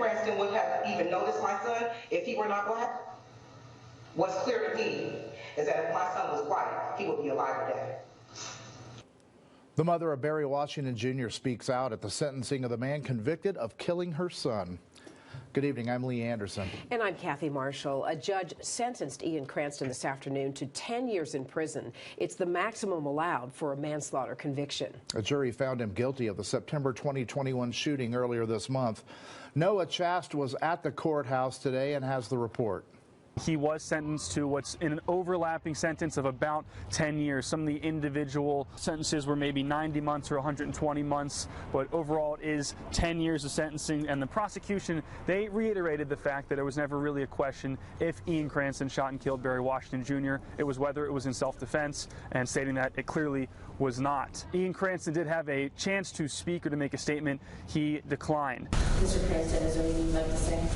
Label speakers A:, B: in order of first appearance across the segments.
A: Cranston would have even noticed my son if he were not black. What's clear to me is that if my son was white, he would be alive today.
B: The mother of Barry Washington Jr. speaks out at the sentencing of the man convicted of killing her son. Good evening, I'm Lee Anderson.
C: And I'm Kathy Marshall. A judge sentenced Ian Cranston this afternoon to 10 years in prison. It's the maximum allowed for a manslaughter conviction. A
B: jury found him guilty of the September 2021 shooting earlier this month. Noah Chast was at the courthouse today and has the report.
D: He was sentenced to what's in an overlapping sentence of about 10 years. Some of the individual sentences were maybe 90 months or 120 months, but overall it is 10 years of sentencing. And the prosecution, they reiterated the fact that it was never really a question if Ian Cranston shot and killed Barry Washington Jr. It was whether it was in self-defense, and stating that it clearly was not. Ian Cranston did have a chance to speak or to make a statement. He declined.
E: Mr. Cranston, is there anything you'd like to say?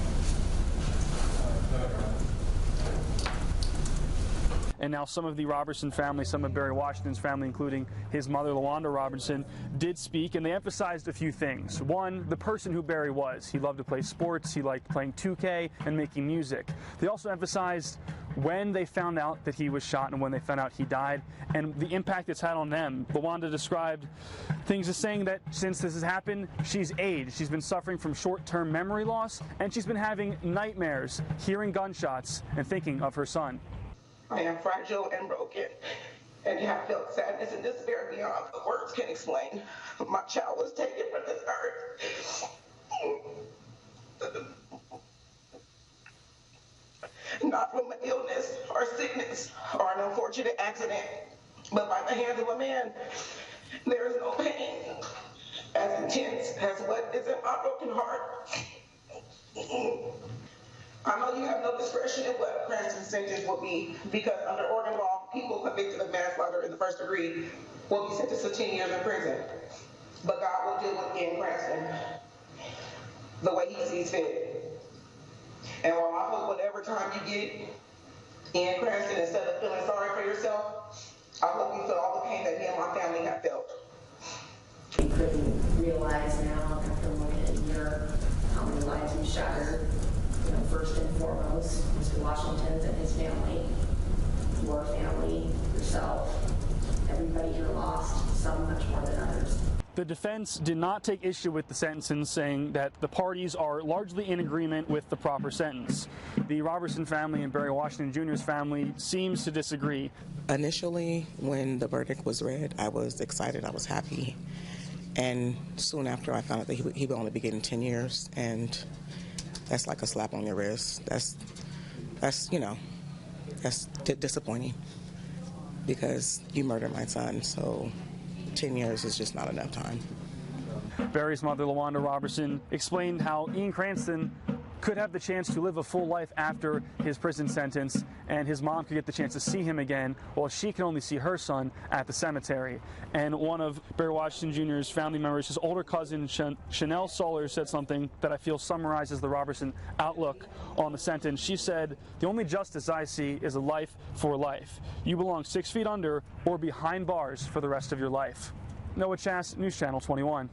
D: And now some of the Robertson family, some of Barry Washington's family, including his mother, LaWanda Robertson, did speak, and they emphasized a few things. One, the person who Barry was. He loved to play sports, he liked playing 2K and making music. They also emphasized when they found out that he was shot and when they found out he died, and the impact it's had on them. LaWanda described things as saying that since this has happened, she's aged. She's been suffering from short-term memory loss, and she's been having nightmares, hearing gunshots, and thinking of her son.
A: I am fragile and broken, and have felt sadness and despair beyond the words can explain. My child was taken from this earth, not from an illness or sickness or an unfortunate accident, but by the hands of a man. There is no pain as intense as what is in my broken heart. I know you have no discretion in what Cranston's sentence will be, because under Oregon law, people convicted of manslaughter in the first degree will be sentenced to 10 years in prison. But God will deal with Ian Cranston the way he sees fit. And while I hope whatever time you get Ian Cranston, instead of feeling sorry for yourself, I hope you feel all the pain that me and my family have felt.
E: You couldn't realize now, after looking at your how many lives you shattered. You know, first and foremost, Mr. Washington's and his family, your family, yourself, everybody here lost, some much more than others.
D: The defense did not take issue with the sentencing, saying that the parties are largely in agreement with the proper sentence. The Robertson family and Barry Washington Jr.'s family seems to disagree.
F: Initially, when the verdict was read, I was excited, I was happy. And soon after, I found out that he would only be getting 10 years, and that's like a slap on your wrist. That's disappointing, because you murdered my son, so 10 years is just not enough time.
D: Barry's mother, LaWanda Robertson, explained how Ian Cranston could have the chance to live a full life after his prison sentence, and his mom could get the chance to see him again, while she can only see her son at the cemetery. And one of Barry Washington Jr.'s family members, his older cousin, Chanel Soler, said something that I feel summarizes the Robertson outlook on the sentence. She said, "The only justice I see is a life for life. You belong 6 feet under or behind bars for the rest of your life." Noah Chast, News Channel 21.